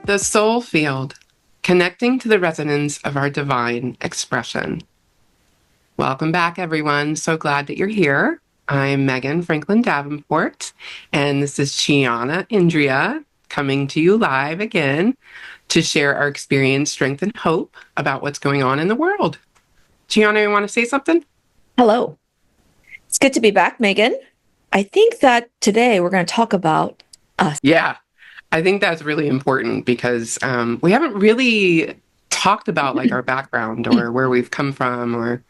The soul field, connecting to the resonance of our divine expression. Welcome back, everyone. So glad that you're here. I'm Megan Franklin Davenport, and this is Chiyona Indria coming to you live again to share our experience, strength, and hope about what's going on in the world. Chiyona, you want to say something? Hello. It's good to be back, Megan. I think that today we're going to talk about us. Yeah, I think that's really important because we haven't really talked about like our background or where we've come from or,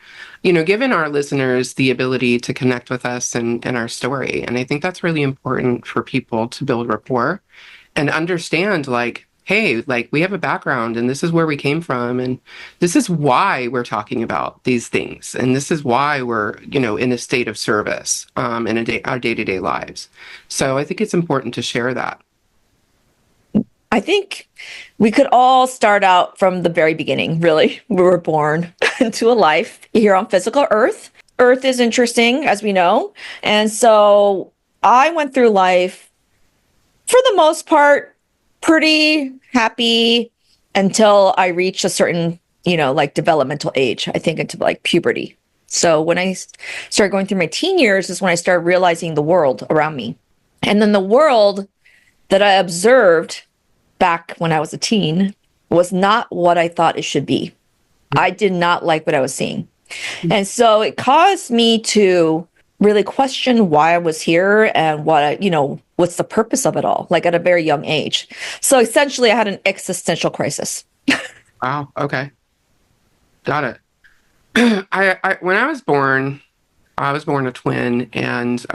given our listeners the ability to connect with us and our story. And I think that's really important for people to build rapport and understand like, hey, like we have a background and this is where we came from. And this is why we're talking about these things. And this is why we're, in a state of service in our day-to-day lives. So I think it's important to share that. I think we could all start out from the very beginning, really. We were born into a life here on physical Earth. Earth is interesting, as we know. And so I went through life, for the most part, pretty happy until I reached a certain, like developmental age, I think into like puberty. So when I started going through my teen years is when I started realizing the world around me. And then the world that I observed back when I was a teen was not what I thought it should be. I did not like what I was seeing. And so it caused me to really question why I was here and what's the purpose of it all, like at a very young age. So essentially I had an existential crisis. Wow. Okay. Got it. When I was born a twin, and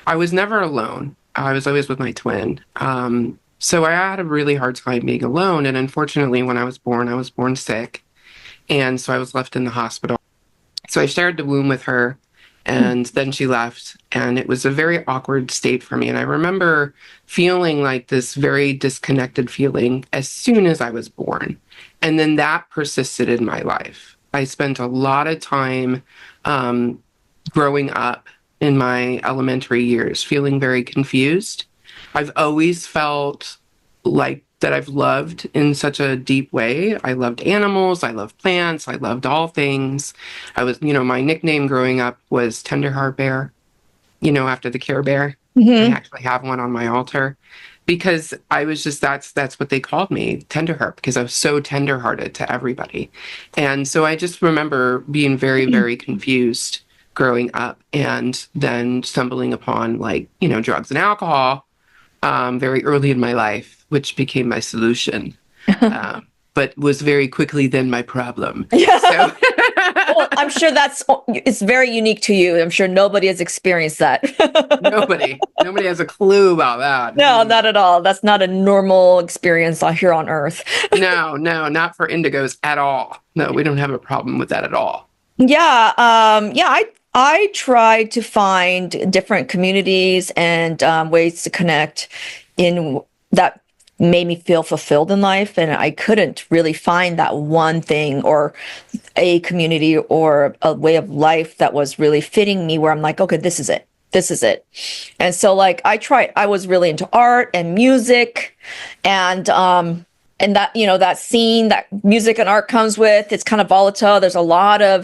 I was never alone. I was always with my twin. So I had a really hard time being alone. And unfortunately, when I was born sick. And so I was left in the hospital. So I shared the womb with her, and then she left. And it was a very awkward state for me. And I remember feeling like this very disconnected feeling as soon as I was born. And then that persisted in my life. I spent a lot of time growing up in my elementary years, feeling very confused. I've always felt like that I've loved in such a deep way. I loved animals, I loved plants, I loved all things. My nickname growing up was Tender Heart Bear, after the Care Bear. I Mm-hmm. actually have one on my altar because I was just, that's what they called me, Tender Heart, because I was so tenderhearted to everybody. And so I just remember being very, very confused growing up and then stumbling upon drugs and alcohol very early in my life, which became my solution, but was very quickly then my problem. Yeah. So Well, I'm sure it's very unique to you. I'm sure nobody has experienced that. nobody has a clue about that. No, not at all. That's not a normal experience here on Earth. No, not for indigos at all. No, we don't have a problem with that at all. Yeah, I tried to find different communities and ways to connect in that made me feel fulfilled in life, and I couldn't really find that one thing or a community or a way of life that was really fitting me where I'm like, okay, this is it. This is it. And so like I was really into art and music and that, that scene that music and art comes with, it's kind of volatile. There's a lot of,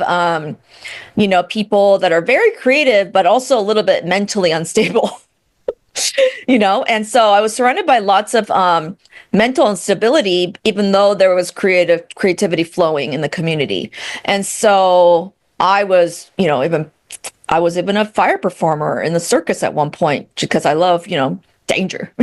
people that are very creative, but also a little bit mentally unstable, And so I was surrounded by lots of mental instability, even though there was creativity flowing in the community. And so I was, I was even a fire performer in the circus at one point because I love, danger.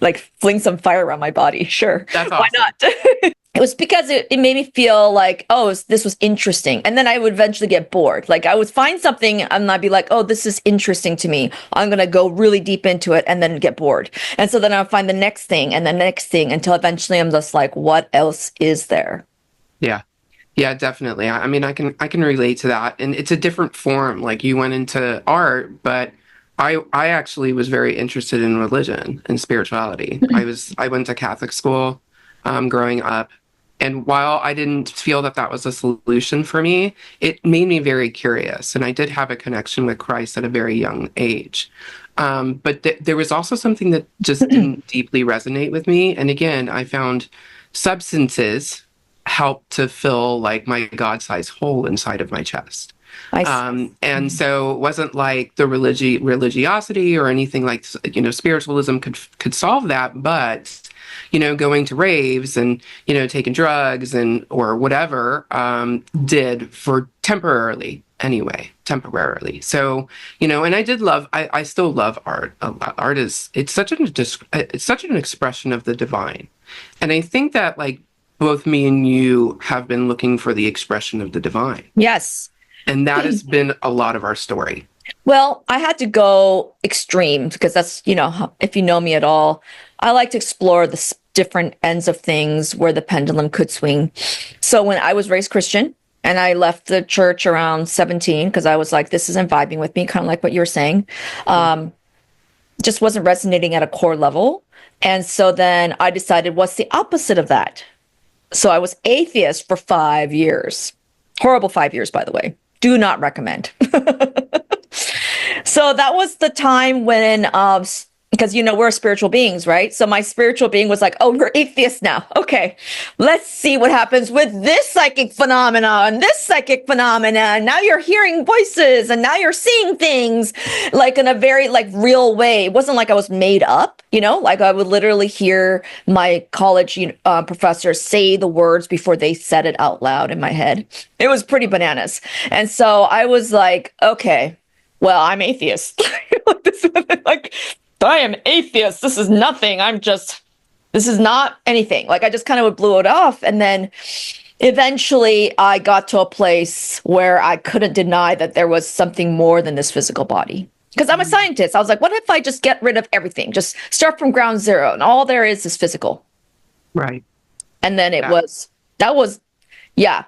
Like fling some fire around my body. Sure. That's Why awesome. not? It was because it made me feel like, oh, this was interesting. And then I would eventually get bored. Like I would find something and I'd be like, oh, this is interesting to me. I'm going to go really deep into it and then get bored. And so then I'll find the next thing and the next thing until eventually I'm just like, what else is there? Yeah. Yeah, definitely. I mean, I can relate to that. And it's a different form. Like you went into art, but I actually was very interested in religion and spirituality. I went to Catholic school growing up. And while I didn't feel that that was a solution for me, it made me very curious. And I did have a connection with Christ at a very young age. But there was also something that just didn't deeply resonate with me. And again, I found substances help to fill like my God-sized hole inside of my chest. I see. And so it wasn't like the religiosity or anything like, spiritualism could solve that, but going to raves and taking drugs and or whatever did for temporarily. So and I still love art. Art is it's such an expression of the divine, and I think that like both me and you have been looking for the expression of the divine. Yes. And that has been a lot of our story. Well, I had to go extreme because that's, if you know me at all, I like to explore the different ends of things where the pendulum could swing. So when I was raised Christian and I left the church around 17 because I was like, this isn't vibing with me, kind of like what you were saying, just wasn't resonating at a core level. And so then I decided, what's the opposite of that? So I was atheist for 5 years. Horrible 5 years, by the way. Do not recommend. So that was the time when, because we're spiritual beings, right? So my spiritual being was like, "Oh, you're atheist now. Okay, let's see what happens with this psychic phenomena and this psychic phenomena. And now you're hearing voices, and now you're seeing things, like in a very like real way. It wasn't like I was made up, Like I would literally hear my college professor say the words before they said it out loud in my head. It was pretty bananas, and so I was like, okay. Well, I'm atheist. Like, I am atheist. This is nothing. This is not anything. Like, I just kind of blew it off. And then eventually I got to a place where I couldn't deny that there was something more than this physical body. Because I'm a scientist. I was like, what if I just get rid of everything? Just start from ground zero and all there is physical. Right. And then Yeah. yeah.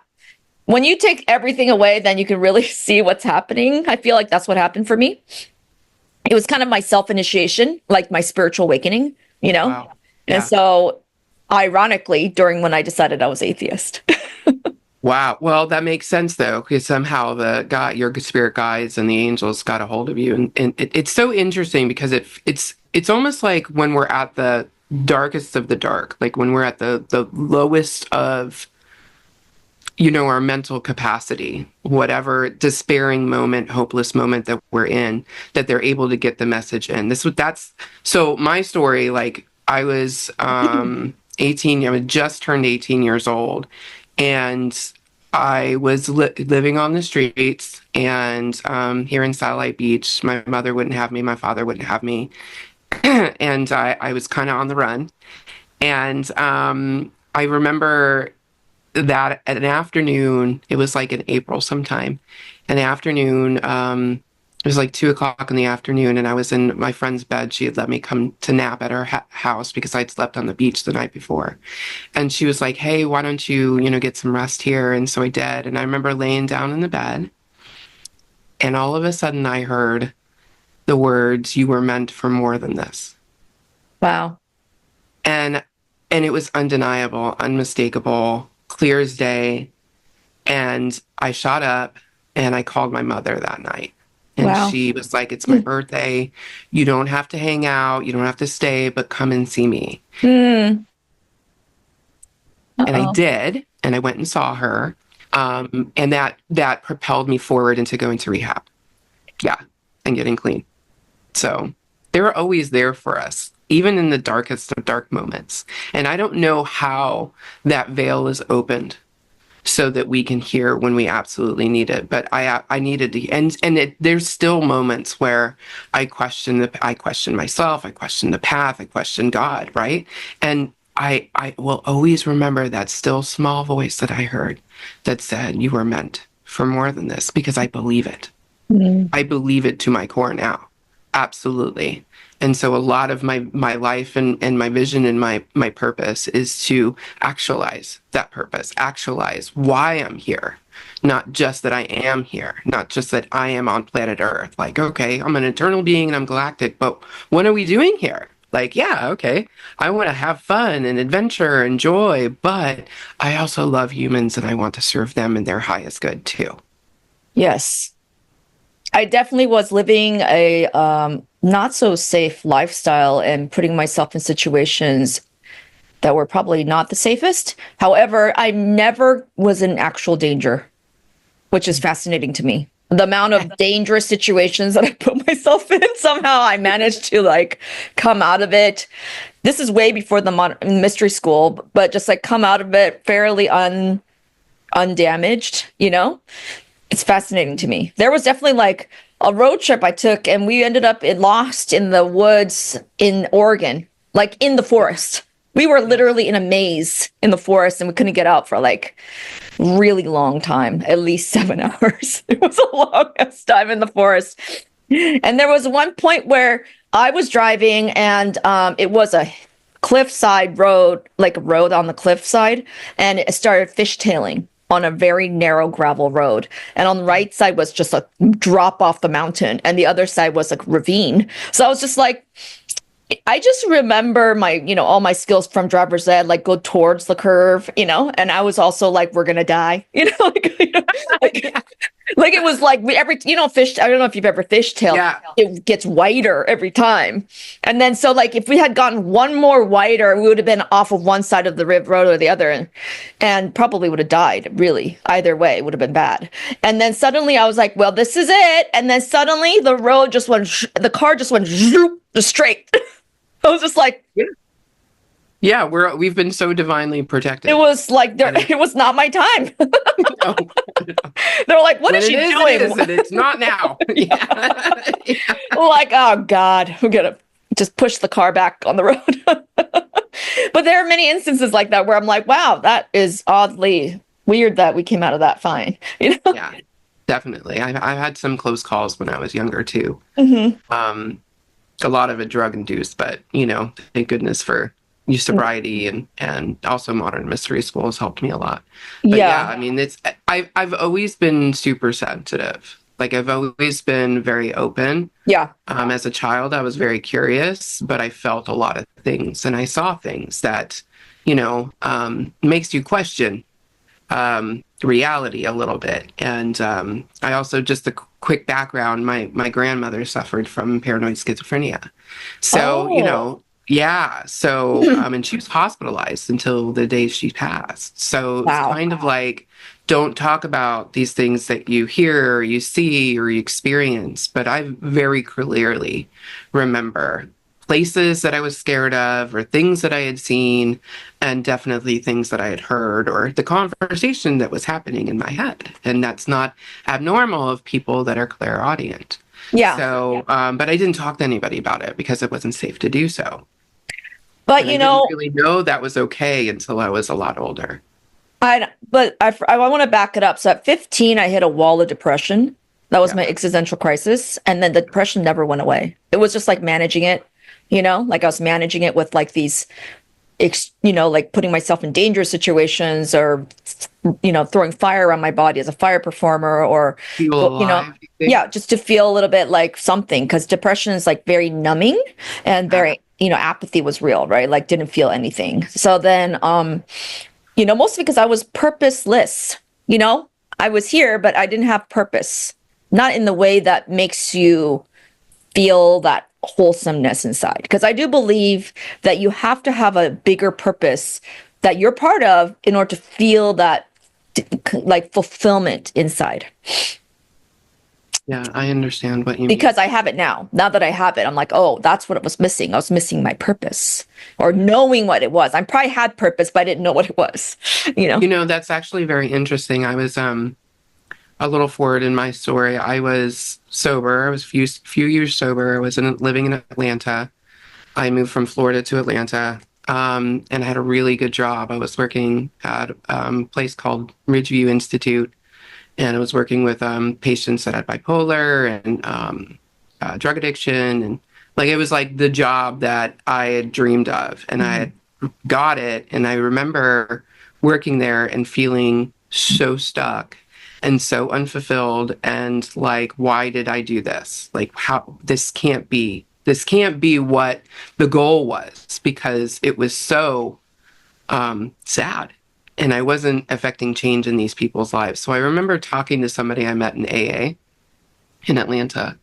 When you take everything away, then you can really see what's happening. I feel like that's what happened for me. It was kind of my self-initiation, like my spiritual awakening, Wow. And Yeah. so, ironically, during when I decided I was atheist. Wow. Well, that makes sense though, because somehow your spirit guides and the angels got a hold of you, and it's so interesting because it's almost like when we're at the darkest of the dark, like when we're at the lowest of our mental capacity, whatever despairing moment, hopeless moment that we're in, that they're able to get the message in. That's so my story, like I was 18, I had just turned 18 years old, and I was living on the streets and here in Satellite Beach. My mother wouldn't have me, my father wouldn't have me. And I was kind of on the run. And I remember that at an afternoon, it was like in April sometime, an afternoon, it was like 2 o'clock in the afternoon, and I was in my friend's bed. She had let me come to nap at her house because I'd slept on the beach the night before. And she was like, hey, why don't you, get some rest here? And so I did. And I remember laying down in the bed, and all of a sudden I heard the words, you were meant for more than this. Wow. And it was undeniable, unmistakable, clear as day. And I shot up and I called my mother that night. And Wow. she was like, it's my birthday. You don't have to hang out. You don't have to stay, but come and see me. Hmm. And I Uh-oh. did. And I went and saw her. And that propelled me forward into going to rehab. Yeah. And getting clean. So they were always there for us, even in the darkest of dark moments. And I don't know how that veil is opened so that we can hear when we absolutely need it. But I needed to, and there's still moments where I question myself, I question the path, I question God, right? And I will always remember that still small voice that I heard that said, you were meant for more than this, because I believe it. Hmm. I believe it to my core now. Absolutely. And so a lot of my life and my vision and my purpose is to actualize that purpose, actualize why I'm here. Not just that I am here, not just that I am on planet Earth. Like, okay, I'm an eternal being and I'm galactic, but what are we doing here? Like, yeah, okay, I want to have fun and adventure and joy, but I also love humans and I want to serve them in their highest good too. Yes. I definitely was living not so safe lifestyle and putting myself in situations that were probably not the safest. However, I never was in actual danger, which is fascinating to me. The amount of dangerous situations that I put myself in, somehow I managed to like come out of it. This is way before the mystery school, but just like come out of it fairly undamaged, you know? It's fascinating to me. There was definitely like a road trip I took, and we ended up lost in the woods in Oregon, like in the forest. We were literally in a maze in the forest, and we couldn't get out for like really long time, at least 7 hours. It was a long time in the forest. And there was one point where I was driving, and it was a cliffside road, like a road on the cliffside, and it started fishtailing on a very narrow gravel road. And on the right side was just a drop off the mountain, and the other side was a ravine. So I was just like, I just remember my, all my skills from driver's ed, like go towards the curve, and I was also like, we're gonna die, like, like it was like fish. I don't know if you've ever fishtailed. Yeah. It gets whiter every time. And then so like if we had gotten one more whiter, we would have been off of one side of the road or the other, and probably would have died, really. Either way, it would have been bad. And then suddenly I was like, well, this is it. And then suddenly the road just went, the car just went zoop, just straight. I was just like, Yeah, we've been so divinely protected. it was like it was not my time. No. They're like, what When is she it is, doing? it is, and it's not now. Yeah. Yeah. Like, oh God, we're gonna just push the car back on the road. But there are many instances like that where I'm like, wow, that is oddly weird that we came out of that fine. Yeah, definitely. I've had some close calls when I was younger too. Hmm. A lot of it drug induced, but thank goodness for sobriety and also modern mystery school has helped me a lot. But yeah, Yeah. I mean, I've always been super sensitive. Like I've always been very open. Yeah. As a child, I was very curious, but I felt a lot of things and I saw things that, makes you question reality a little bit. And I also, just a quick background, my grandmother suffered from paranoid schizophrenia. So, Oh. yeah. So, and she was hospitalized until the day she passed. So it's Wow. kind of like, don't talk about these things that you hear or you see or you experience. But I very clearly remember places that I was scared of or things that I had seen, and definitely things that I had heard or the conversation that was happening in my head. And that's not abnormal of people that are clairaudient. Yeah. So, but I didn't talk to anybody about it because it wasn't safe to do so. But And I didn't really know that was okay until I was a lot older. I want to back it up. So at 15, I hit a wall of depression. That was Yeah. my existential crisis. And then the depression never went away. It was just like managing it, like I was managing it with like these, like putting myself in dangerous situations or, throwing fire on my body as a fire performer or, Feel alive, you think? yeah, just to feel a little bit like something. Because depression is like very numbing and very, apathy was real, right? Like didn't feel anything. So then, mostly because I was purposeless. I was here, but I didn't have purpose. Not in the way that makes you feel that wholesomeness inside. Because I do believe that you have to have a bigger purpose that you're part of in order to feel that like fulfillment inside. Yeah, I understand what you mean. Because I have it now. Now that I have it, I'm like, oh, that's what it was missing. I was missing my purpose or knowing what it was. I probably had purpose, but I didn't know what it was. That's actually very interesting. I was a little forward in my story. I was sober. I was few years sober. I was living in Atlanta. I moved from Florida to Atlanta, and I had a really good job. I was working at a place called Ridgeview Institute, and I was working with patients that had bipolar and drug addiction, and like it was like the job that I had dreamed of, and I had got it. And I remember working there and feeling so stuck and so unfulfilled, and like, why did I do this? Like, how this can't be. This can't be what the goal was, because it was so sad. And I wasn't affecting change in these people's lives. So I remember talking to somebody I met in AA. in Atlanta.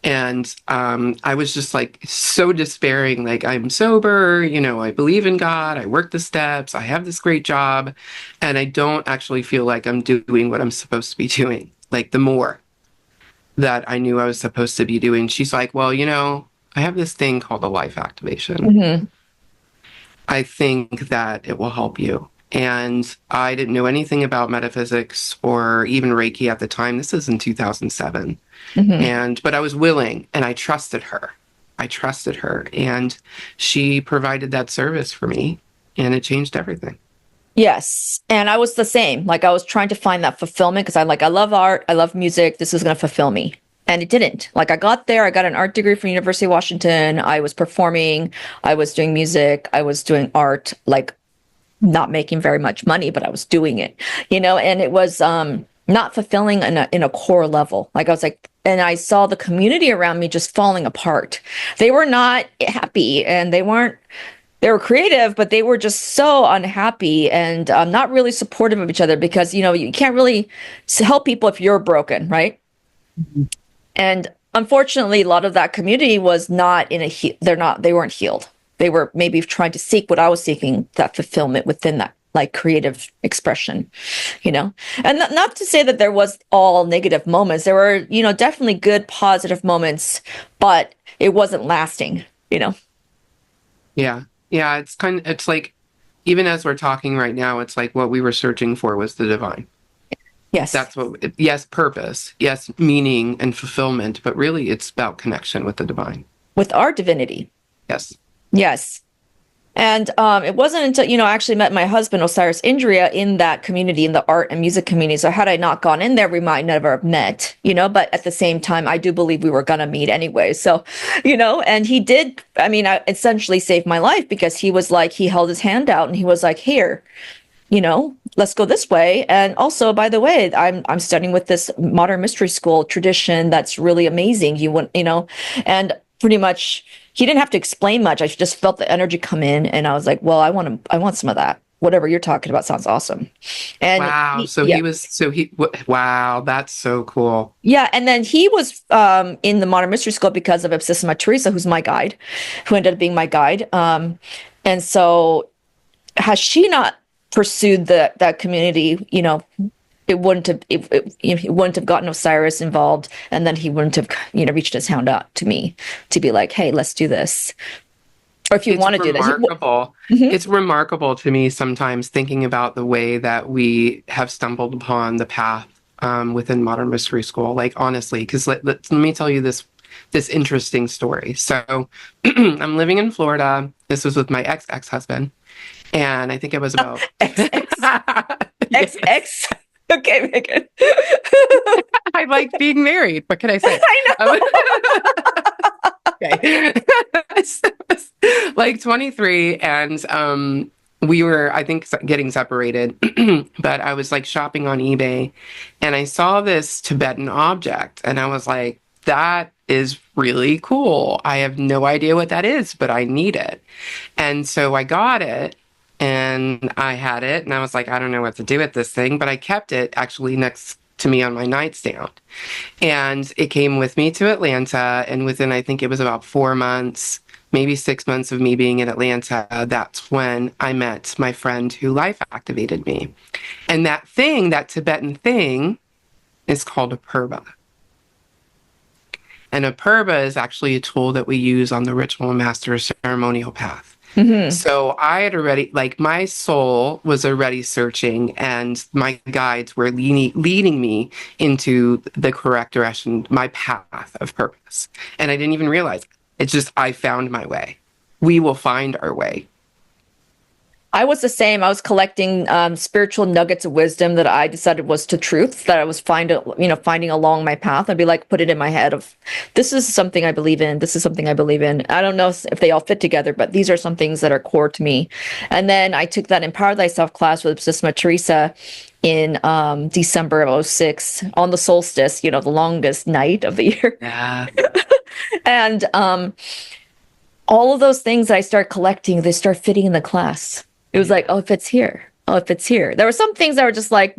And I was just like so despairing, like I'm sober, I believe in God, I work the steps, I have this great job, and I don't actually feel like I'm doing what I'm supposed to be doing. Like the more that I knew I was supposed to be doing, she's like, well, I have this thing called a life activation. Hmm. I think that it will help you. And I didn't know anything about metaphysics or even Reiki at the time. This is in 2007. Hmm. But I was willing and I trusted her. I trusted her and she provided that service for me and it changed everything. Yes. And I was the same. Like I was trying to find that fulfillment because I love art, I love music. This is going to fulfill me. And it didn't. Like I got there, I got an art degree from University of Washington. I was performing, I was doing music, I was doing art, like not making very much money, but I was doing it, and it was not fulfilling in a core level. Like I was like, and I saw the community around me just falling apart. They were not happy and they were creative, but they were just so unhappy and not really supportive of each other because, you can't really help people if you're broken, right? And unfortunately, a lot of that community was not they weren't healed. They were maybe trying to seek what I was seeking, that fulfillment within that like creative expression, you know? And not to say that there was all negative moments. There were, definitely good positive moments, but it wasn't lasting, you know? Yeah. Yeah. It's like, even as we're talking right now, it's like what we were searching for was the divine. Yes. Yes, purpose, yes, meaning and fulfillment, but really it's about connection with the divine. With our divinity. Yes. Yes. And it wasn't until, I actually met my husband, Osiris Indria, in that community, in the art and music community. So had I not gone in there, we might never have met, but at the same time, I do believe we were going to meet anyway. So, and he did, essentially saved my life because he was like, he held his hand out and he was like, here, let's go this way. And also, by the way, I'm studying with this modern mystery school tradition that's really amazing. And pretty much he didn't have to explain much. I just felt the energy come in, and I was like, well, I want some of that. Whatever you're talking about sounds awesome. And Wow. yeah, Wow, that's so cool. yeah. And then he was in the modern mystery school because of Absissima Teresa, who's my guide, who ended up being my guide. And so has she not pursued that community, it wouldn't have it wouldn't have gotten Osiris involved, and then he wouldn't have reached his hand out to me to be like, hey, let's do this, or if you It's want to do this. remarkable. Mhm. It's remarkable to me sometimes thinking about the way that we have stumbled upon the path within modern mystery school. Like honestly, because let me tell you this interesting story. So I'm living in Florida. This was with my ex-husband, and I think it was about X X X yes. X. Okay, Megan. I like being married. What can I say? I know. Okay. Like 23 and we were I think getting separated but I was like shopping on eBay and I saw this Tibetan object and I was like that is really cool. I have no idea what that is, but I need it. And so I got it and I had it and I was like I don't know what to do with this thing, but I kept it actually next to me on my nightstand. And it came with me to Atlanta. And within, I think it was about 4 months, maybe 6 months of me being in Atlanta, that's when I met my friend who life activated me. And that thing, that Tibetan thing, is called a purba. And a purba is actually a tool that we use on the ritual master ceremonial path. Hmm. So I had already, like, my soul was already searching, and my guides were leading me into the correct direction, my path of purpose. And I didn't even realize it. It's just, I found my way. We will find our way. I was the same. I was collecting spiritual nuggets of wisdom that I decided was to truth that I was finding along my path. I'd be like, put it in my head of, this is something I believe in. This is something I believe in. I don't know if they all fit together, but these are some things that are core to me. And then I took that Empower Thyself class with Sisma Teresa in December of '06 on the solstice, the longest night of the year. Yeah. And all of those things that I start collecting, they start fitting in the class. It was like, oh, if it's here. Oh, if it's here. There were some things that were just like,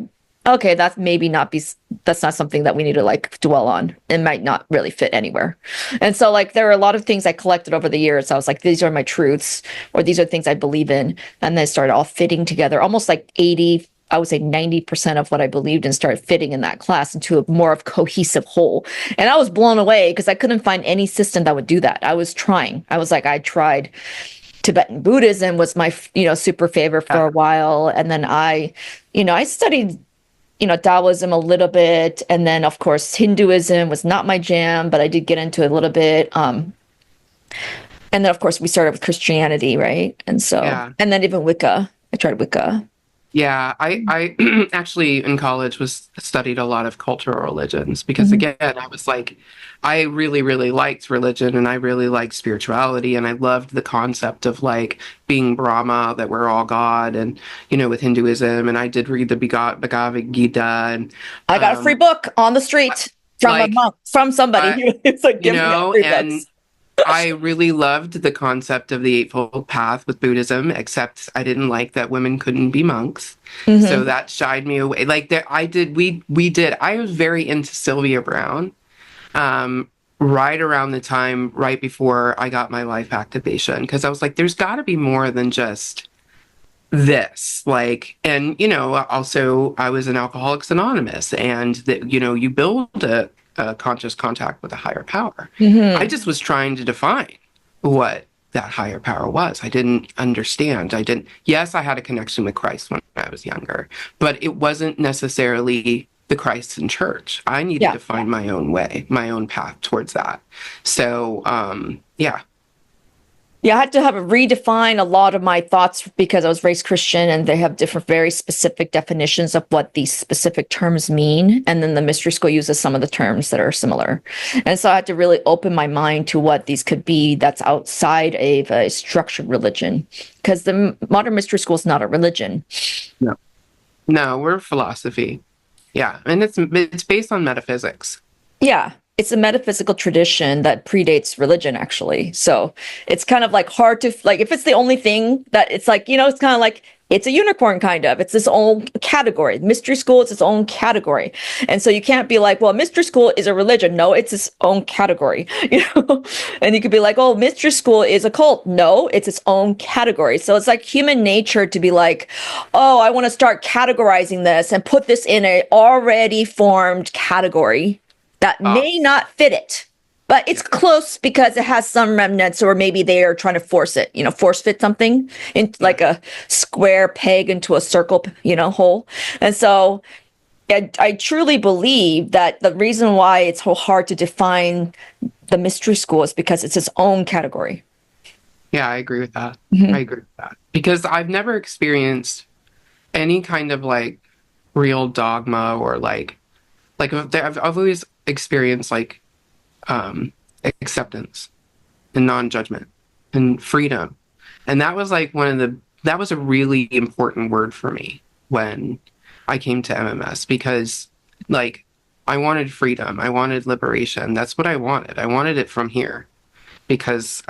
okay, that's maybe not be, that's not something that we need to like dwell on. It might not really fit anywhere. And so like there are a lot of things I collected over the years. I was like, these are my truths, or these are things I believe in. And they started all fitting together, almost like 80, I would say 90% of what I believed in started fitting in that class into a more of cohesive whole. And I was blown away because I couldn't find any system that would do that. I was trying. I was like, I tried Tibetan Buddhism was my, super favorite for Yeah. a while. And then I studied Taoism a little bit. And then, of course, Hinduism was not my jam, but I did get into it a little bit. And then, of course, we started with Christianity, right? And so, Yeah. and then even Wicca. I tried Wicca. Yeah, I actually in college was studied a lot of cultural religions because Mhm. again, I was like, I really, really liked religion and I really liked spirituality and I loved the concept of like being Brahma, that we're all God, and with Hinduism, and I did read the Bhagavad Gita, and I got a free um book on the street from a like monk, from somebody. I It's like giving out free and books. I really loved the concept of the Eightfold Path with Buddhism, except I didn't like that women couldn't be monks. So Hmm. that shied me away. Like that I did we did I was very into Sylvia Brown right around the time right before I got my life activation because I was like there's got to be more than just this, like, and also I was in Alcoholics Anonymous, and that you build a conscious contact with a higher power. I Hmm. just was trying to define what that higher power was. I didn't understand. I didn't. Yes, I had a connection with Christ when I was younger, but it wasn't necessarily the Christ in church. I needed Yeah. to find my own way, my own path towards that. So yeah. Yeah, I had to have a redefine a lot of my thoughts because I was raised Christian and they have different, very specific definitions of what these specific terms mean. And then the mystery school uses some of the terms that are similar. And so I had to really open my mind to what these could be that's outside of a structured religion. Because the modern mystery school is not a religion. No, no, we're philosophy. Yeah, and it's based on metaphysics. Yeah, it's a metaphysical tradition that predates religion, actually. So it's kind of like hard to like if it's the only thing that it's like, it's kind of like it's a unicorn kind of. It's its own category. Mystery school is its own category. And so you can't be like, well, mystery school is a religion. No, it's its own category. And you could be like, oh, mystery school is a cult. No, it's its own category. So it's like human nature to be like, oh, I want to start categorizing this and put this in a already formed category that Oh, may not fit it, but it's yeah. close because it has some remnants, or maybe they are trying to force it, force fit something into Yeah. like a square peg into a circle, hole. And so I truly believe that the reason why it's so hard to define the mystery school is because it's its own category. Yeah, I agree with that. I Mhm. agree with that. Because I've never experienced any kind of like real dogma or like I've always experienced like um acceptance and non-judgment and freedom. And that was like that was a really important word for me when I came to MMS because like I wanted freedom. I wanted liberation. That's what I wanted. I wanted it from here because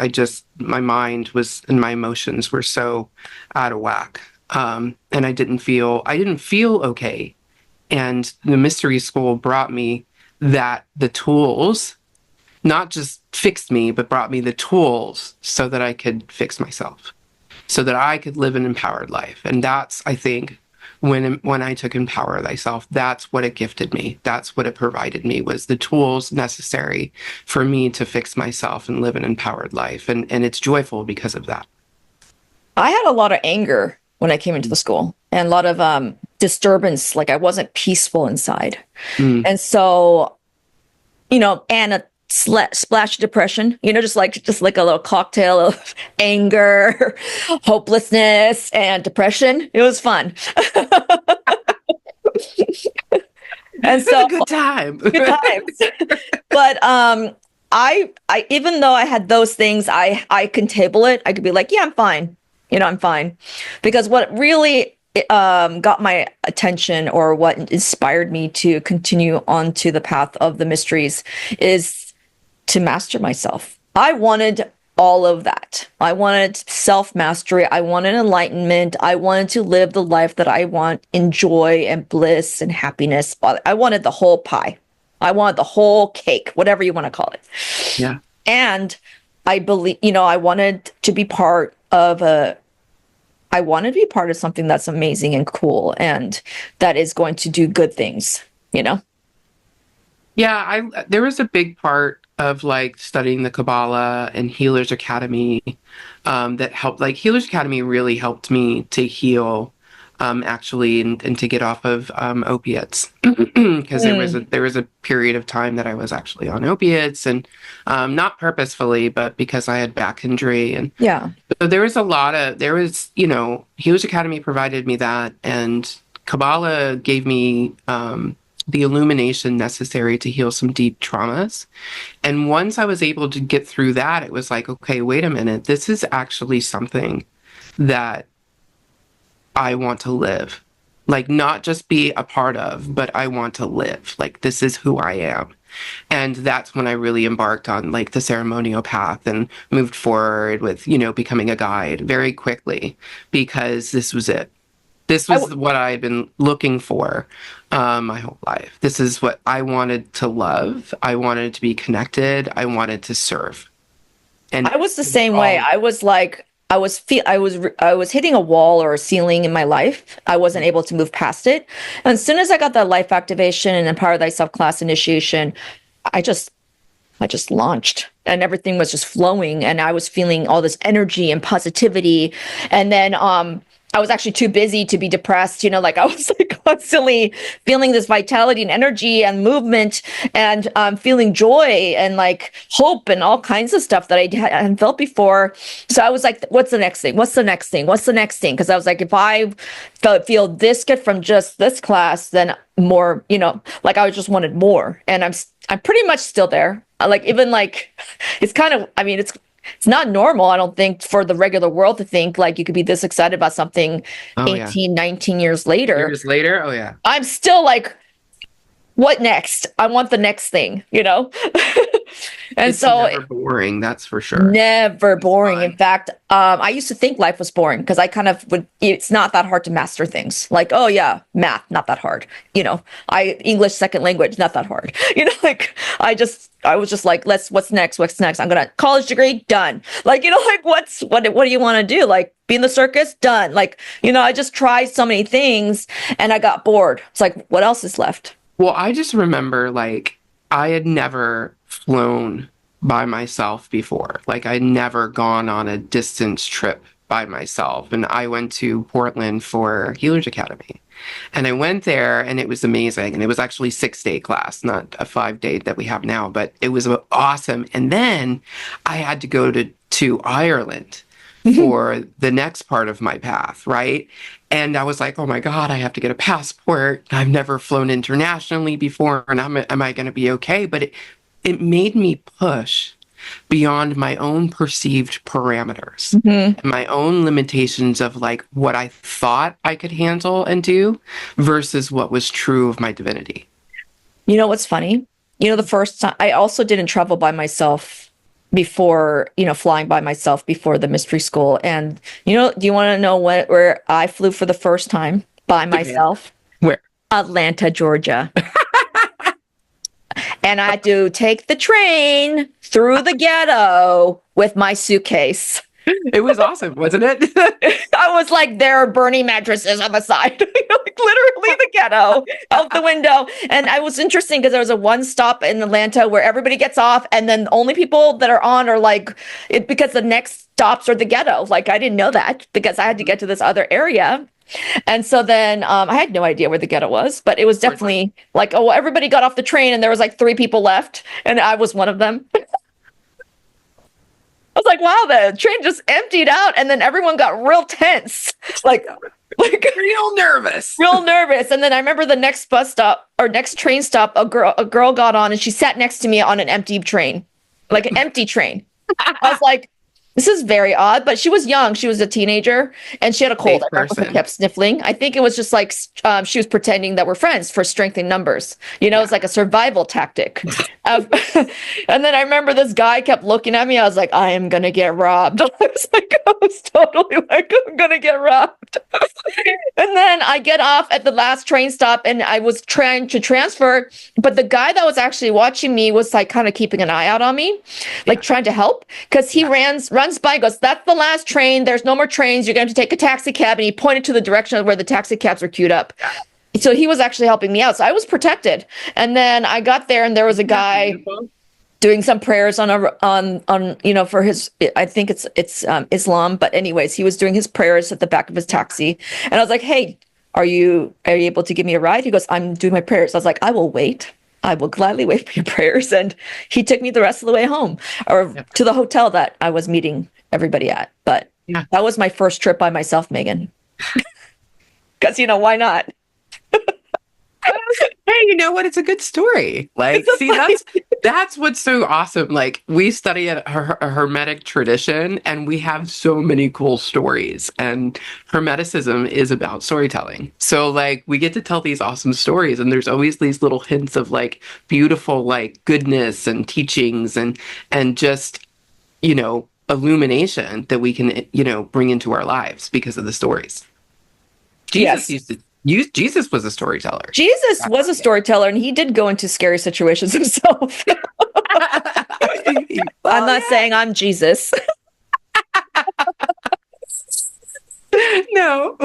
my mind was and my emotions were so out of whack. And I didn't feel okay. And the mystery school brought me the tools, not just fixed me, but brought me the tools so that I could fix myself, so that I could live an empowered life. And that's, I think, when I took Empower Thyself, that's what it gifted me. That's what it provided me was the tools necessary for me to fix myself and live an empowered life. And it's joyful because of that. I had a lot of anger when I came into the school and a lot of disturbance. Like I wasn't peaceful inside. Mm. And so and a splash of depression, just like a little cocktail of anger, hopelessness, and depression. It was fun. And It was so a good time. good times. But I even though I had those things, I can table it. I could be like, yeah, I'm fine. I'm fine. Because what really got my attention or what inspired me to continue on to the path of the mysteries is to master myself. I wanted all of that. I wanted self-mastery. I wanted enlightenment. I wanted to live the life that I want, in joy and bliss and happiness. I wanted the whole pie. I wanted the whole cake, whatever you want to call it. Yeah. And I believe, I wanted to be part of something that's amazing and cool and that is going to do good things, you know? Yeah, there was a big part of like studying the Kabbalah and Healer's Academy that helped. Like Healer's Academy really helped me to heal, actually, and to get off of opiates because Mm, there was a period of time that I was actually on opiates and not purposefully, but because I had back injury, and yeah. so there was Healer's Academy provided me that, and Kabbalah gave me the illumination necessary to heal some deep traumas. And once I was able to get through that, it was like, okay, wait a minute, this is actually something that I want to live. Like, not just be a part of, but I want to live. Like, this is who I am. And that's when I really embarked on like the ceremonial path and moved forward with, becoming a guide very quickly because this was it. This I, was what I had been looking for my whole life. This is what I wanted to love. I wanted to be connected. I wanted to serve. And I was the it was same way. all, I was like, I was hitting a wall or a ceiling in my life. I wasn't able to move past it. And as soon as I got that life activation and Empower Thyself class initiation, I just I just launched and everything was just flowing and I was feeling all this energy and positivity. And then I was actually too busy to be depressed, like I was like constantly feeling this vitality and energy and movement and feeling joy and like hope and all kinds of stuff that I hadn't felt before. So I was like, what's the next thing? What's the next thing? What's the next thing? Because I was like, if I feel this good from just this class, then more, like I just wanted more. And I'm pretty much still there. Like even like it's kind of, I mean, it's not normal, I don't think, for the regular world to think like you could be this excited about something oh yeah. 18, 19 years later. Years later, oh yeah. I'm still like, what next? I want the next thing, And It's so never boring, that's for sure. never It's boring. In fun. fact, I used to think life was boring because I kind of would, it's not that hard to master things. Like, oh yeah, math, not that hard. English second language, not that hard. Like I was just like, what's next? What's next? I'm gonna college degree, done. Like, like what do you want to do? Like be in the circus, done. Like, I just tried so many things and I got bored. It's like, what else is left? Well, I just remember like I had never flown by myself before. Like I'd never gone on a distance trip by myself. And I went to Portland for Healers Academy. And I went there and it was amazing. And it was actually 6-day class, not a 5-day that we have now, but it was awesome. And then I had to go to Ireland for the next part of my path, right? And I was like, oh my God, I have to get a passport. I've never flown internationally before. And am I going to be okay? But it made me push beyond my own perceived parameters Mhm. and my own limitations of like what I thought I could handle and do versus what was true of my divinity. You know what's funny? The first time I also didn't travel by myself before, flying by myself before the mystery school. And do you want to know where I flew for the first time by Japan. myself? Where? Atlanta, Georgia. And I had to take the train through the ghetto with my suitcase. It was awesome, wasn't it? I was like, there are burning mattresses on the side, like literally the ghetto out the window. And I was interesting because there was a one stop in Atlanta where everybody gets off, and then the only people that are on are like it because the next stops are the ghetto. Like I didn't know that because I had to get to this other area. And so then I had no idea where the ghetto was, but it was definitely like, oh, well, everybody got off the train and there was like 3 people left, and I was one of them. I was like, wow, the train just emptied out, and then everyone got real tense, like Real nervous. real nervous. And then I remember the next bus stop or next train stop, a girl got on and she sat next to me on an empty train, like an empty train. I was like, This is very odd, but she was young. She was a teenager and she had a cold. Safe I remember her person. kept sniffling. I think it was just like she was pretending that we're friends for strength in numbers. It's Yeah. like a survival tactic. Um, and then I remember this guy kept looking at me. I was like, I am going to get robbed. I was totally like, I'm going to get robbed. And then I get off at the last train stop and I was trying to transfer, but the guy that was actually watching me was like kind of keeping an eye out on me, like Yeah. trying to help because he Yeah. runs by and goes, that's the last train. There's no more trains. You're going to take a taxi cab. And he pointed to the direction of where the taxi cabs were queued up. Yeah. So he was actually helping me out. So I was protected. And then I got there and there was a Isn't that guy beautiful? doing some prayers on for his, I think it's Islam, but anyways, he was doing his prayers at the back of his taxi, and I was like, hey, are you able to give me a ride? He goes, I'm doing my prayers. I was like, I will wait. I will gladly wait for your prayers. And he took me the rest of the way home or Yeah. to the hotel that I was meeting everybody at. But Yeah. that was my first trip by myself, Megan. Because why not? Hey, you know what? It's a good story. Like, It's a see, funny. that's what's so awesome. Like, we study a Hermetic tradition, and we have so many cool stories. And Hermeticism is about storytelling. So, like, we get to tell these awesome stories, and there's always these little hints of like beautiful, like goodness and teachings, and just illumination that we can bring into our lives because of the stories. Jesus Yes. used to use Jesus was a storyteller. Jesus was a storyteller and he did go into scary situations himself. I'm Well, not saying I'm Jesus. yeah, no.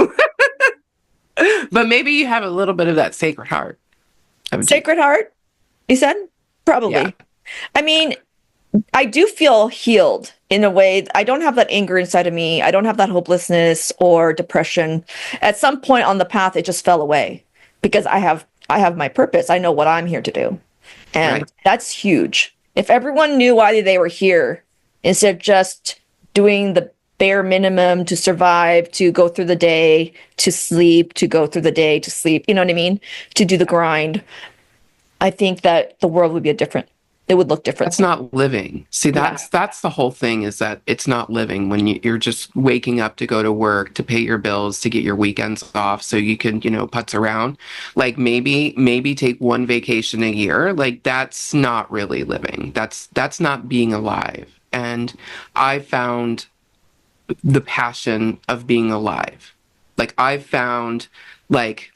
But maybe you have a little bit of that sacred heart of Jesus. Sacred Heart, you said? Yeah. Probably. I mean, I do feel healed in a way. I don't have that anger inside of me. I don't have that hopelessness or depression. At some point on the path, it just fell away because I have my purpose. I know what I'm here to do. And Right. that's huge. If everyone knew why they were here instead of just doing the bare minimum to survive, to go through the day, to sleep, to go through the day, to sleep, you know what I mean? To do the grind, I think that the world would be it would look different. That's not living. See, Yeah. that's the whole thing is that it's not living when you're just waking up to go to work, to pay your bills, to get your weekends off so you can, putz around. Like maybe take one vacation a year. Like that's not really living. That's not being alive. And I found the passion of being alive. Like I found like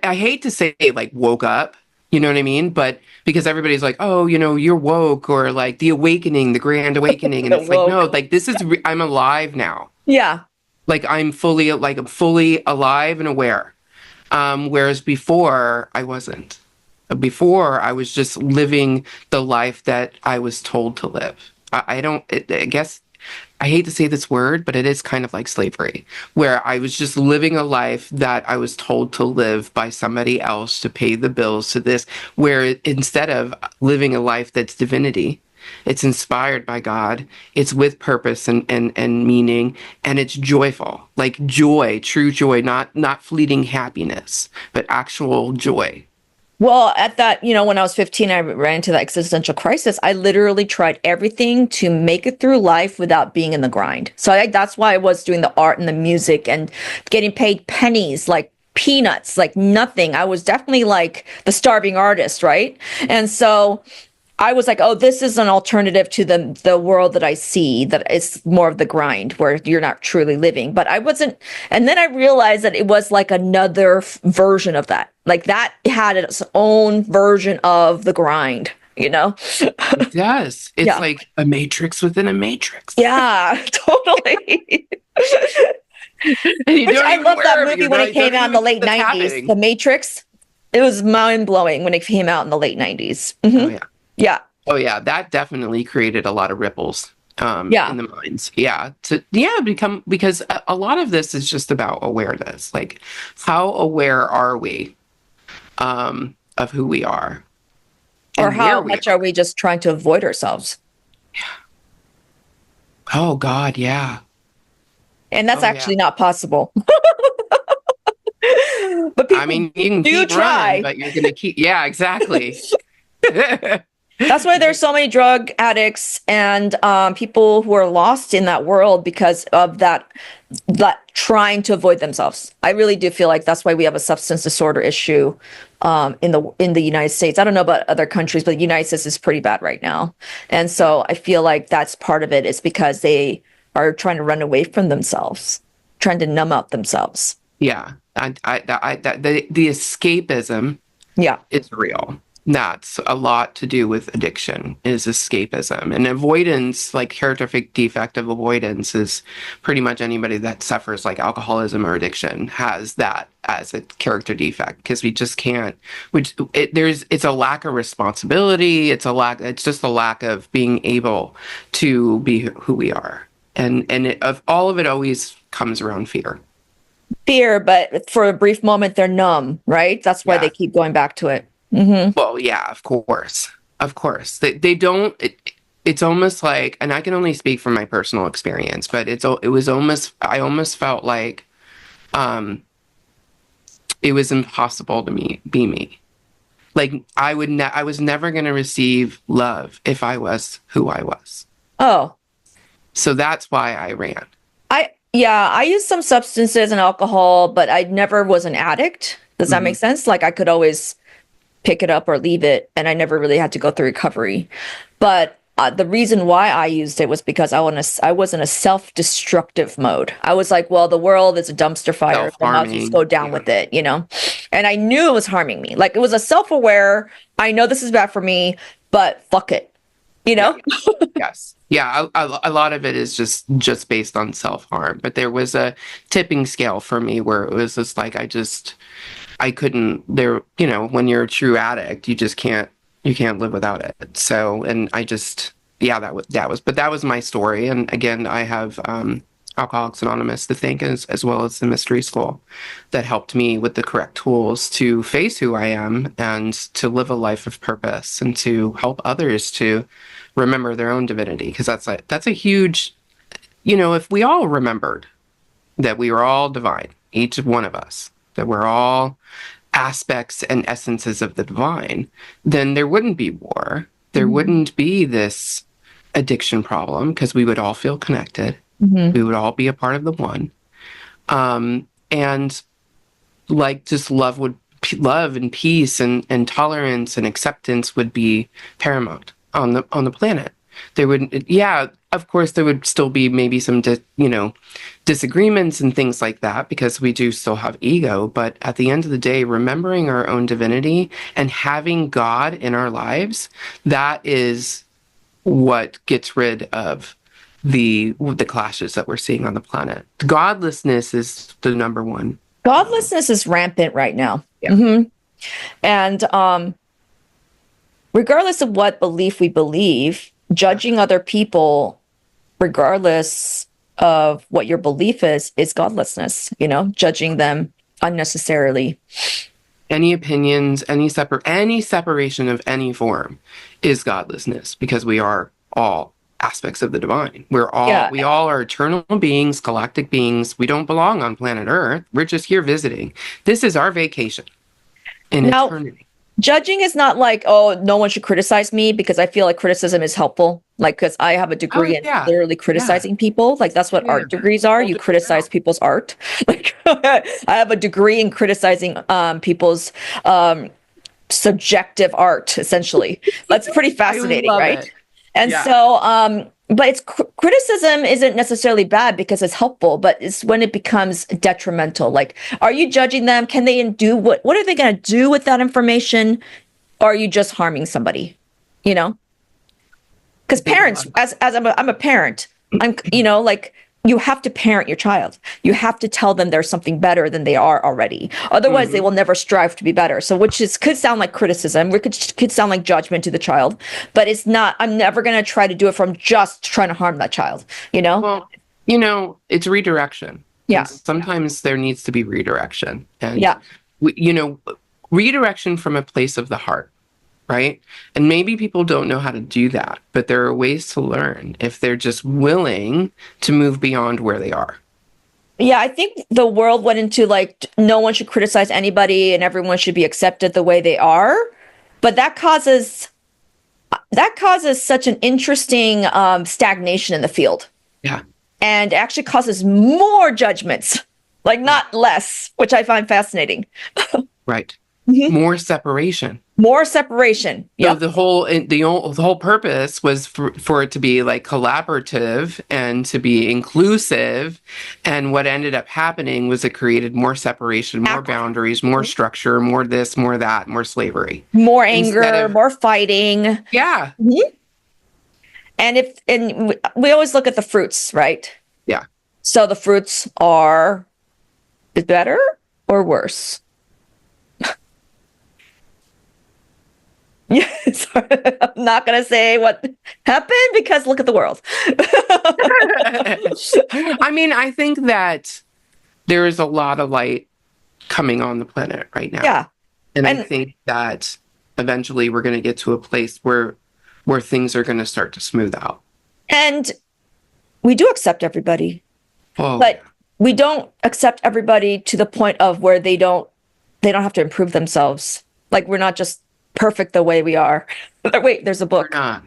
I hate to say like woke up, you know what I mean? But because everybody's like, oh, you're woke or like the awakening, the grand awakening. And The it's like, no, woke. like I'm alive now. Yeah. Like I'm fully alive and aware. Whereas before I wasn't. Before I was just living the life that I was told to live. I don't, I guess I hate to say this word, but it is kind of like slavery, where I was just living a life that I was told to live by somebody else to pay the bills to this, where instead of living a life that's divinity, it's inspired by God, it's with purpose and meaning, and it's joyful, like joy, true joy, not fleeting happiness, but actual joy. Well, at that, when I was 15, I ran into that existential crisis. I literally tried everything to make it through life without being in the grind. So that's why I was doing the art and the music and getting paid pennies, like peanuts, like nothing. I was definitely like the starving artist, right? And so I was like, oh, this is an alternative to the world that I see, that is more of the grind where you're not truly living. But I wasn't, and then I realized that it was like another version of that. Like that had its own version of the grind, you know? It does. It's Yeah. like a matrix within a matrix. Yeah, totally. And you Which don't I even love that aware of it. movie You when don't it came even out in the know late that's 90s, happening. The Matrix. It was mind blowing when it came out in the late 90s. Oh yeah. Yeah. Oh yeah, that definitely created a lot of ripples Yeah. in the minds. Yeah, become because a lot of this is just about awareness. Like, how aware are we of who we are Or and where how we much are? are we just trying to avoid ourselves? Oh God, yeah. And that's Oh yeah. actually not possible. But I people mean, you can do keep running, try. but you're gonna keep. Yeah, exactly. That's why there's so many drug addicts and people who are lost in that world because of that trying to avoid themselves. I really do feel like that's why we have a substance disorder issue in the United States. I don't know about other countries, but the United States is pretty bad right now. And so I feel like that's part of it is because they are trying to run away from themselves, trying to numb out themselves. Yeah, the escapism Yeah. is real. That's a lot to do with addiction is escapism and avoidance, like character defect of avoidance is pretty much anybody that suffers like alcoholism or addiction has that as a character defect because we just can't, it's a lack of responsibility. It's just a lack of being able to be who we are. Of all of it always comes around fear. Fear, but for a brief moment, they're numb, right? That's why they Yeah. keep going back to it. Hmm. Well, yeah, of course. Of course. They don't it's almost like and I can only speak from my personal experience, but it was almost I almost felt like um it was impossible to be me. Like I was never going to receive love if I was who I was. Oh, So that's why I ran. yeah, I used some substances and alcohol, but I never was an addict. Does that make Mhm. sense? Like I could always pick it up or leave it, and I never really had to go through recovery. But the reason why I used it was because I was in a self-destructive mode. I was like, well, the world is a dumpster fire, then I'll just Self-harming. go down Yeah. with it, you know? And I knew it was harming me. Like it was a self-aware, I know this is bad for me, but fuck it, you Yeah. know? Yes. Yeah, a lot of it is just based on self-harm, but there was a tipping scale for me where it was just like I couldn't there, when you're a true addict, you can't live without it. So, and I just yeah, that was my story. And again, I have Alcoholics Anonymous to thank as well as the Mystery School that helped me with the correct tools to face who I am and to live a life of purpose and to help others to remember their own divinity because that's a huge, if we all remembered that we were all divine, each one of us, that we're all aspects and essences of the divine, then there wouldn't be war. There Mhm. wouldn't be this addiction problem because we would all feel connected. Mhm. We would all be a part of the one. And like just love and peace and tolerance and acceptance would be paramount on the planet. There would yeah, of course there would still be maybe some disagreements and things like that because we do still have ego, but at the end of the day remembering our own divinity and having God in our lives, that is what gets rid of the clashes that we're seeing on the planet. Godlessness is the number one. Godlessness is rampant right now. Yeah. Hmm. And regardless of what belief we believe, Yeah. judging other people, regardless of what your belief is godlessness, judging them unnecessarily. Any opinions, any separation of any form is godlessness because we are all aspects of the divine. Yeah. We all are eternal beings, galactic beings. We don't belong on planet Earth. We're just here visiting. This is our vacation in Now, eternity. judging is not like, oh, no one should criticize me because I feel like criticism is helpful. Like, because I have a Oh degree in yeah. literally Yeah. criticizing people. Like, that's what Yeah. art degrees are. Hold You it criticize down. people's art. Like, I have a degree in criticizing people's subjective art, essentially. That's pretty I fascinating, love right? it. And Yeah. so, but it's criticism isn't necessarily bad because it's helpful, but it's when it becomes detrimental. Like, are you judging them? Can they do what are they going to do with that information? Or are you just harming somebody? You know? Because Big parents, love. as I'm a parent, like you have to parent your child. You have to tell them there's something better than they are already. Otherwise, they Mhm. will never strive to be better. So, which is could sound like criticism, could sound like judgment to the child, but it's not. I'm never going to try to do it from just trying to harm that child. You know? Well, it's redirection. And Yeah, sometimes there needs to be redirection. And, yeah. we, you know, redirection from a place of the heart, right? And maybe people don't know how to do that, but there are ways to learn if they're just willing to move beyond where they are. Yeah, I think the world went into like no one should criticize anybody and everyone should be accepted the way they are. But that causes that causes such an interesting stagnation in the field, Yeah. and actually causes more judgments, like not less, which I find fascinating. Right. Mhm. More separation. More separation. So Yep. the whole purpose was for it to be like collaborative and to be inclusive, and what ended up happening was it created more separation, more Ac- boundaries, more structure, more this, more that, more slavery. More Instead anger, of more fighting. yeah, Mhm. And we always look at the fruits, right? yeah. So the fruits are better or worse? Yes. I'm not going to say what happened because look at the world. I mean, I think that there is a lot of light coming on the planet right now. Yeah. And I And think that eventually we're going to get to a place where things are going to start to smooth out. and we do accept everybody, Oh, but we don't accept everybody to the point of where they don't have to improve themselves. Like we're not just perfect the way we are. Wait, there's a we're book. not.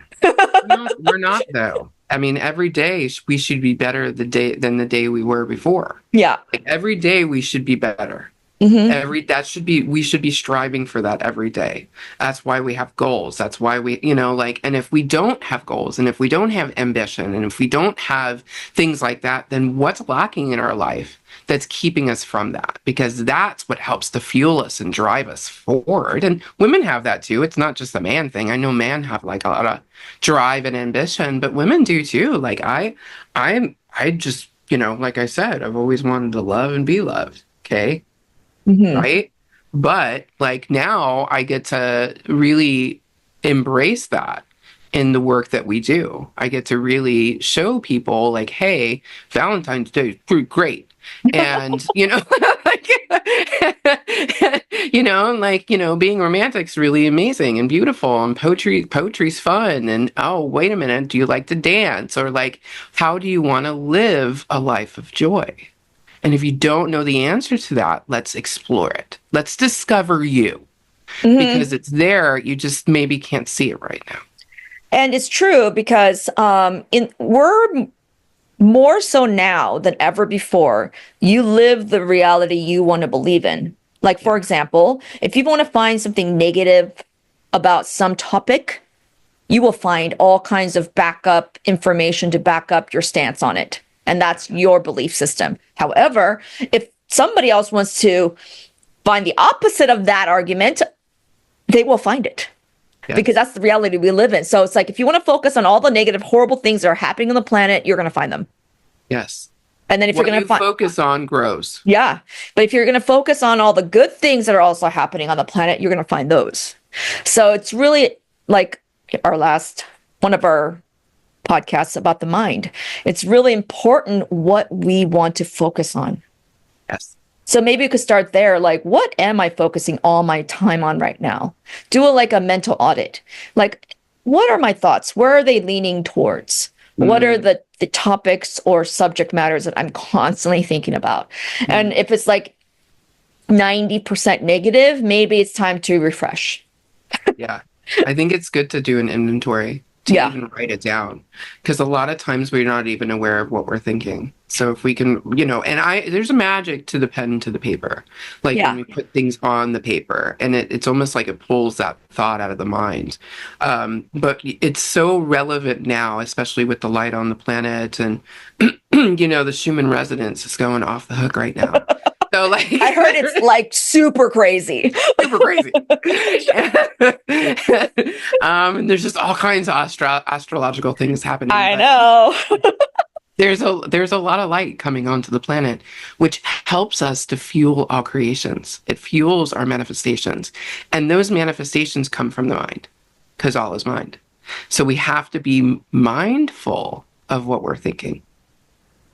No, we're not though. I mean, every day we should be better than the day we were before. Yeah. Like every day we should be better. Hmm. Every that should be we should be striving for that every day. That's why we have goals. That's why we, and if we don't have goals and if we don't have ambition and if we don't have things like that, then what's lacking in our life that's keeping us from that? Because that's what helps to fuel us and drive us forward. And women have that too. It's not just a man thing. I know men have like a lot of drive and ambition, but women do too. Like I just, like I said, I've always wanted to love and be loved. Okay, Hmm. right? But like now I get to really embrace that in the work that we do. I get to really show people like, hey, Valentine's Day is pretty great. And like, being romantic's really amazing and beautiful, and poetry's fun. And oh, wait a minute, do you like to dance? Or like, how do you want to live a life of joy? And if you don't know the answer to that, let's explore it. Let's discover you Hmm. because it's there. You just maybe can't see it right now. And it's true because in we're more so now than ever before. You live the reality you want to believe in. Like, Yeah. for example, if you want to find something negative about some topic, you will find all kinds of backup information to back up your stance on it. And that's your belief system. However, if somebody else wants to find the opposite of that argument, they will find it because Yes. that's the reality we live in. So it's like if you want to focus on all the negative, horrible things that are happening on the planet, you're going to find them. Yes. And then if you're What going to you find, focus on grows. yeah, but if you're going to focus on all the good things that are also happening on the planet, you're going to find those. So it's really like our last one of our podcasts about the mind. It's really important what we want to focus on. Yes. So maybe you could start there. Like, what am I focusing all my time on right now? Do like a mental audit. Like, what are my thoughts? Where are they leaning towards? What are Mm, the topics or subject matters that I'm constantly thinking about? And mm, if it's like 90% negative, maybe it's time to refresh. yeah. I think it's good to do an inventory, to Yeah. even write it down, because a lot of times we're not even aware of what we're thinking. So if we can, there's a magic to the pen and to the paper. Like when Yeah. we put things on the paper, and it's almost like it pulls that thought out of the mind. But it's so relevant now, especially with the light on the planet, and the Schumann resonance is going off the hook right now. So like I heard it's like super crazy. super crazy. And there's just all kinds of astrological things happening. I But know. there's a lot of light coming onto the planet, which helps us to fuel our creations. It fuels our manifestations. And those manifestations come from the mind, because all is mind. So we have to be mindful of what we're thinking.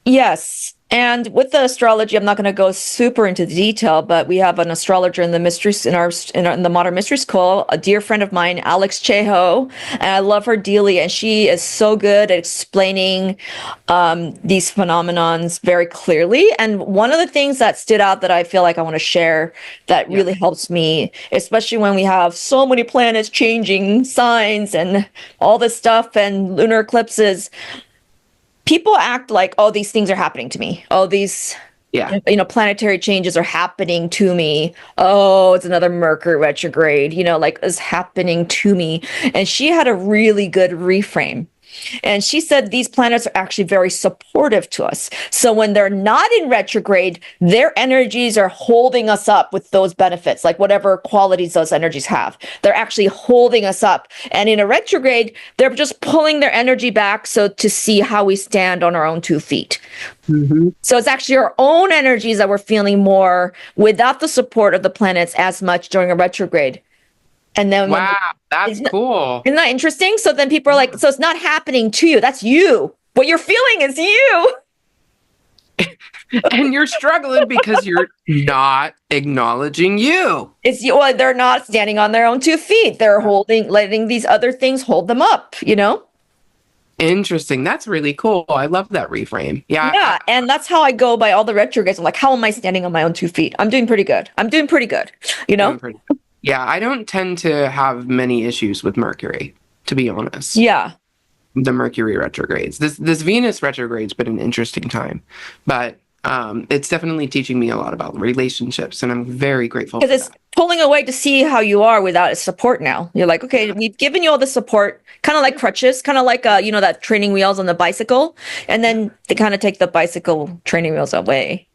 Yes. And with the astrology, I'm not going to go super into the detail, but we have an astrologer in the in the Modern Mystery School, a dear friend of mine, Alex Cheho, and I love her dearly. And she is so good at explaining these phenomenons very clearly. And one of the things that stood out that I feel like I want to share that Yeah. really helps me, especially when we have so many planets changing signs and all this stuff and lunar eclipses, people act like, oh, these things are happening to me. Oh, these, Yeah. planetary changes are happening to me. Oh, it's another Mercury retrograde, like it's happening to me. And she had a really good reframe. And she said these planets are actually very supportive to us. So when they're not in retrograde, their energies are holding us up with those benefits, like whatever qualities those energies have. They're actually holding us up. And in a retrograde, they're just pulling their energy back so to see how we stand on our own 2 feet. Hmm. So it's actually our own energies that we're feeling more without the support of the planets as much during a retrograde. And then when Wow, that's isn't cool. isn't that interesting? So then people are like, Yeah. so it's not happening to you. That's you. What you're feeling is you. And you're struggling because you're not acknowledging you. It's you. Well, they're not standing on their own 2 feet. They're letting these other things hold them up. Interesting. That's really cool. I love that reframe. Yeah, Yeah. And that's how I go by all the retrogrades. I'm like, how am I standing on my own 2 feet? I'm doing pretty good. I'm doing pretty good. You know? doing pretty. Yeah, I don't tend to have many issues with Mercury, to be honest. Yeah. The Mercury retrogrades. This Venus retrograde's been an interesting time, but it's definitely teaching me a lot about relationships, and I'm very grateful for Because it's that. pulling away to see how you are without its support now. You're like, okay, Yeah. we've given you all the support, kind of like crutches, kind of like, that training wheels on the bicycle. And then they kind of take the bicycle training wheels away.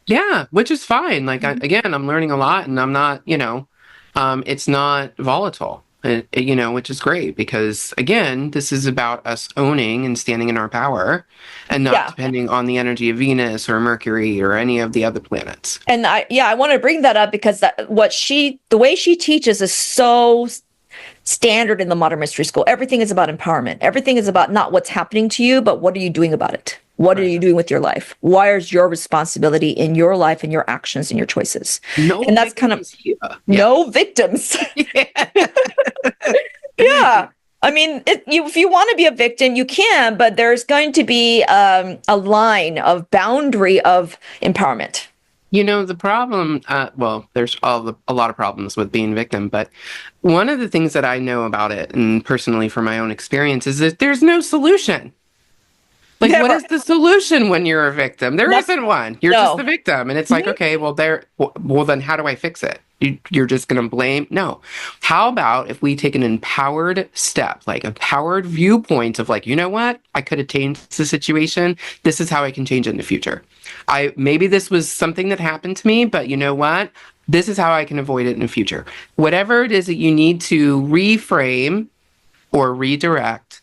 Yeah, which is fine. Like again, I'm learning a lot, and I'm not, it's not volatile. Which is great because again, this is about us owning and standing in our power and not Yeah. depending on the energy of Venus or Mercury or any of the other planets. And I want to bring that up because the way she teaches is so standard in the Modern Mystery School. Everything is about empowerment. Everything is about not what's happening to you, but what are you doing about it? What are Right. you doing with your life? Why is your responsibility in your life and your actions and your choices? No And that's kind of victims here. Yeah. no victims. Yeah. Yeah. I mean, if you want to be a victim, you can, but there's going to be a line of boundary of empowerment. The problem, well, there's a lot of problems with being victim, but one of the things that I know about it, and personally from my own experience, is that there's no solution. Like, what Never. is the solution when you're a victim? There No. isn't one. You're just No. the victim. And it's like, okay, well, then how do I fix it? You're just going to blame? No. How about if we take an empowered step, like empowered viewpoint of like, you know what? I could have changed the situation. This is how I can change it in the future. Maybe this was something that happened to me, but you know what? This is how I can avoid it in the future. Whatever it is that you need to reframe or redirect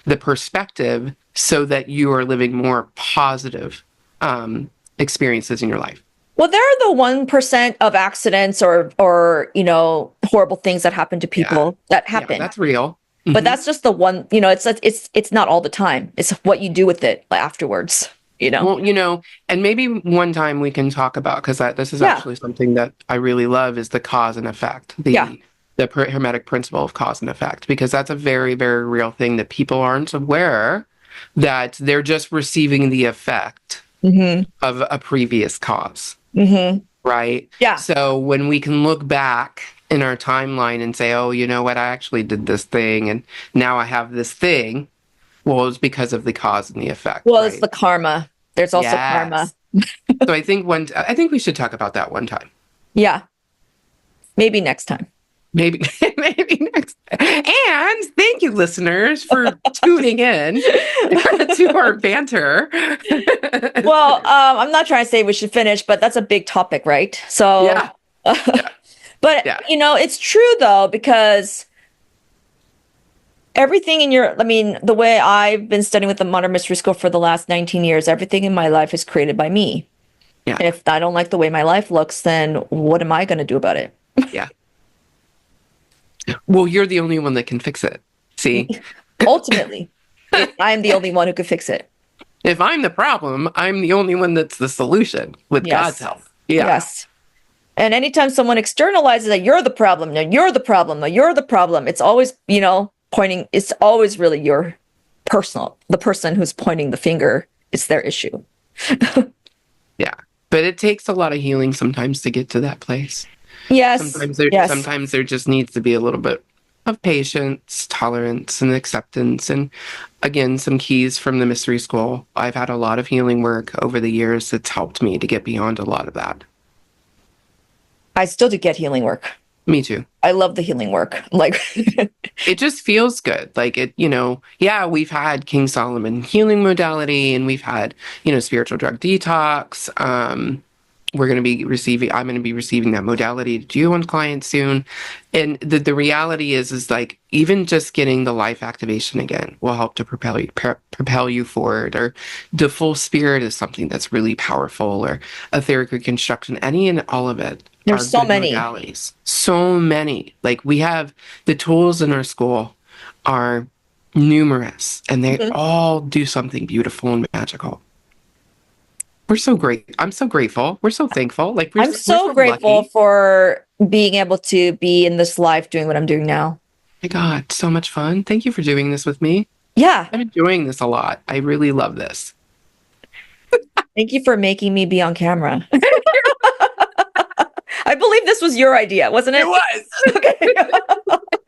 the perspective so that you are living more positive experiences in your life. Well, there are the 1% of accidents or horrible things that happen to Yeah, people that yeah, happen. that's real. But Hmm. that's just the one, it's not all the time. It's what you do with it afterwards. Well, and maybe one time we can talk about because this is Yeah. actually something that I really love is the cause and effect, Yeah. the hermetic principle of cause and effect, because that's a very, very real thing that people aren't aware that they're just receiving the effect Hmm. of a previous cause. Hmm. Right? Yeah. So when we can look back in our timeline and say, oh, you know what, I actually did this thing and now I have this thing. Well, it's because of the cause and the effect, Well, it's right? the karma. There's also karma. Yes. So I think we should talk about that one time. Yeah. Maybe next time. Maybe maybe next. And thank you, listeners, for tuning in to our banter. Well, I'm not trying to say we should finish, but that's a big topic, right? So, Yeah. Yeah. but Yeah. it's true though, because everything the way I've been studying with the Modern Mystery School for the last 19 years, everything in my life is created by me. Yeah. And if I don't like the way my life looks, then what am I going to do about it? Yeah. Well, you're the only one that can fix it. See? Ultimately, I'm the only one who could fix it. If I'm the problem, I'm the only one that's the solution with God's Yes. help. Yeah. Yes. And anytime someone externalizes that you're the problem, no, you're the problem, no, you're the problem, it's always, pointing, it's always really your the person who's pointing the finger, it's their issue. Yeah. But it takes a lot of healing sometimes to get to that place. Yes. Yes. Sometimes there just needs to be a little bit of patience, tolerance, and acceptance. And again, some keys from the mystery school. I've had a lot of healing work over the years that's helped me to get beyond a lot of that. I still do get healing work. Me too. I love the healing work. Like, It just feels good. Like it, yeah, we've had King Solomon healing modality and we've had, spiritual drug detox. I'm going to be receiving that modality to do on clients soon. And the reality is like, even just getting the life activation again will help to propel you forward, or the full spirit is something that's really powerful, or etheric reconstruction, any and all of it are there's so good many. modalities. So many. Like we have the tools in our school are numerous and they Mhm. all do something beautiful and magical. We're so great. I'm so grateful. We're so thankful. Like I'm we're so so grateful lucky. for being able to be in this life doing what I'm doing now. My God, so much fun. Thank you for doing this with me. Yeah. I'm enjoying this a lot. I really love this. Thank you for making me be on camera. I believe this was your idea, wasn't It it? was. Okay.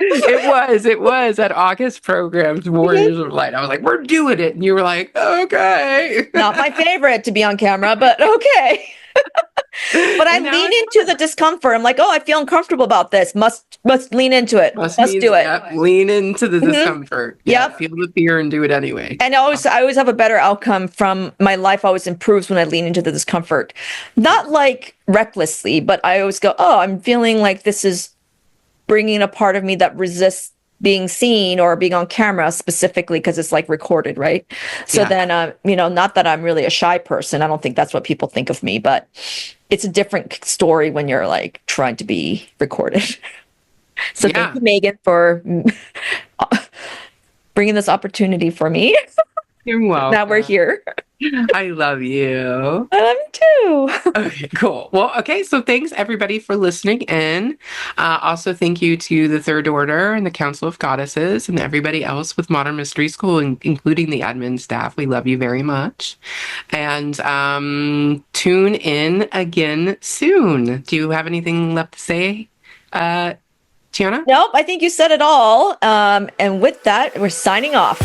It was at August programs, Warriors of Light. I was like, we're doing it. And you were like, okay. Not my favorite to be on camera, but okay. But I And now lean it's into the discomfort. I'm like, oh, I feel uncomfortable about this. Must lean into it. must Must means, do it. yep, lean into the Hmm. discomfort. Yeah, Yep. feel the fear and do it anyway. And I always have a better outcome from my life. Always improves when I lean into the discomfort, not like recklessly, but I always go, oh, I'm feeling like this is bringing a part of me that resists being seen or being on camera specifically because it's like recorded, right? So Yeah. then, not that I'm really a shy person. I don't think that's what people think of me, but it's a different story when you're like trying to be recorded. So thank Yeah. you, Megan, for bringing this opportunity for me. You're Now we're welcome. here. I love you. I love you too. Okay, cool. Well, okay, so thanks everybody for listening in. Also, thank you to the Third Order and the Council of Goddesses and everybody else with Modern Mystery School, including the admin staff. We love you very much. And tune in again soon. Do you have anything left to say, Tiana? Nope, I think you said it all. And with that, we're signing off.